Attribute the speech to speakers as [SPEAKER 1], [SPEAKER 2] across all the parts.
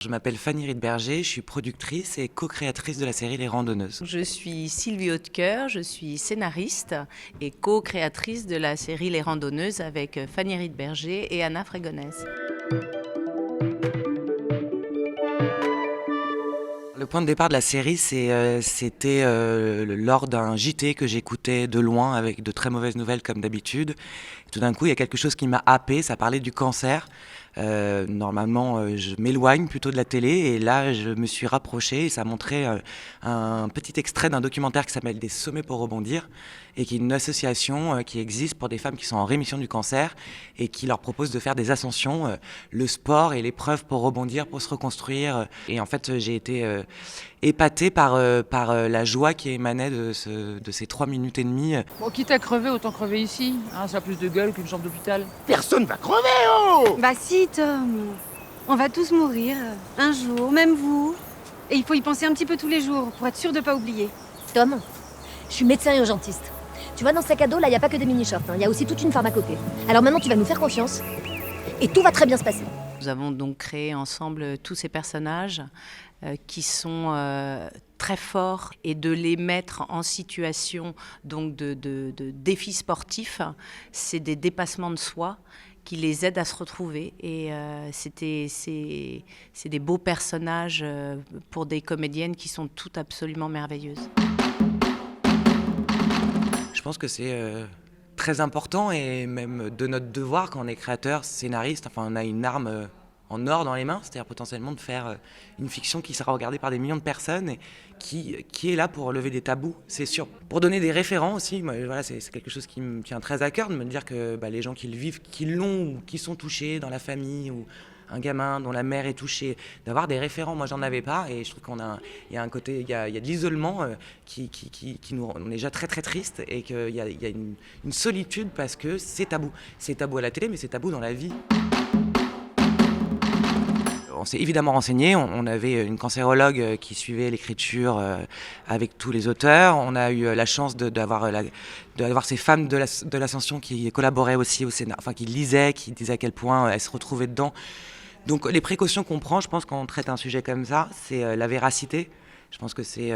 [SPEAKER 1] Je m'appelle Fanny Riedberger, je suis productrice et co-créatrice de la série Les Randonneuses.
[SPEAKER 2] Je suis Sylvie Hautecoeur, je suis scénariste et co-créatrice de la série Les Randonneuses avec Fanny Riedberger et Anna Fregonese.
[SPEAKER 1] Le point de départ de la série, c'était lors d'un JT que j'écoutais de loin avec de très mauvaises nouvelles comme d'habitude. Tout d'un coup, il y a quelque chose qui m'a happé, ça parlait du cancer. Normalement, je m'éloigne plutôt de la télé et là, je me suis rapproché et ça montrait un petit extrait d'un documentaire qui s'appelle Des sommets pour rebondir et qui est une association qui existe pour des femmes qui sont en rémission du cancer et qui leur propose de faire des ascensions, le sport et l'épreuve pour rebondir, pour se reconstruire. Et en fait, j'ai été épaté par la joie qui émanait de ces 3 minutes et demie.
[SPEAKER 3] Bon, quitte à crever, autant crever ici. Hein, ça a plus de gueule qu'une chambre d'hôpital.
[SPEAKER 4] Personne va crever, oh!
[SPEAKER 5] Bah si, Tom. On va tous mourir, un jour, même vous. Et il faut y penser un petit peu tous les jours, pour être sûr de pas oublier.
[SPEAKER 6] Tom, je suis médecin urgentiste. Tu vois, dans ce sac à dos, là, il n'y a pas que des mini-shorts. Il y a aussi toute une pharmacopée. Alors maintenant, tu vas nous faire confiance. Et tout va très bien se passer.
[SPEAKER 2] Nous avons donc créé ensemble tous ces personnages qui sont très forts et de les mettre en situation donc de défis sportifs, c'est des dépassements de soi qui les aident à se retrouver. Et c'est des beaux personnages pour des comédiennes qui sont toutes absolument merveilleuses.
[SPEAKER 1] Je pense que c'est très important et même de notre devoir quand on est créateur, scénariste, enfin on a une arme en or dans les mains, c'est-à-dire potentiellement de faire une fiction qui sera regardée par des millions de personnes et qui est là pour lever des tabous, c'est sûr. Pour donner des référents aussi, moi, voilà, c'est quelque chose qui me tient très à cœur, de me dire que les gens qui le vivent, qui l'ont ou qui sont touchés dans la famille ou un gamin dont la mère est touchée, d'avoir des référents. Moi, j'en avais pas et je trouve il y a un côté, il y a de l'isolement qui nous, on est déjà très très triste et qu'il y a une solitude parce que c'est tabou. C'est tabou à la télé, mais c'est tabou dans la vie. On s'est évidemment renseigné, on avait une cancérologue qui suivait l'écriture avec tous les auteurs. On a eu la chance d'avoir ces femmes de l'Ascension qui collaboraient aussi au scénario, enfin qui lisaient, qui disaient à quel point elles se retrouvaient dedans. Donc les précautions qu'on prend, je pense, quand on traite un sujet comme ça, c'est la véracité. Je pense que c'est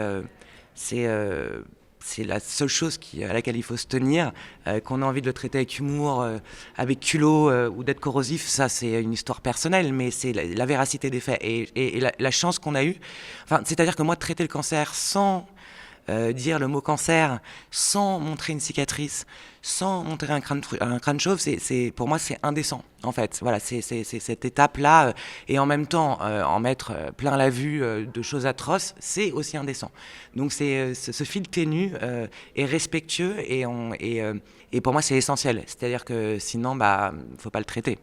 [SPEAKER 1] la seule chose à laquelle il faut se tenir. Qu'on ait envie de le traiter avec humour, avec culot ou d'être corrosif, ça c'est une histoire personnelle, mais c'est la véracité des faits et la chance qu'on a eue. Enfin, c'est-à-dire que moi, de traiter le cancer sans dire le mot cancer, sans montrer une cicatrice, sans montrer un crâne chauve, pour moi c'est indécent en fait. Voilà, c'est cette étape-là et en même temps en mettre plein la vue de choses atroces, c'est aussi indécent. Donc ce fil ténu est respectueux et pour moi c'est essentiel. C'est-à-dire que sinon, faut pas le traiter.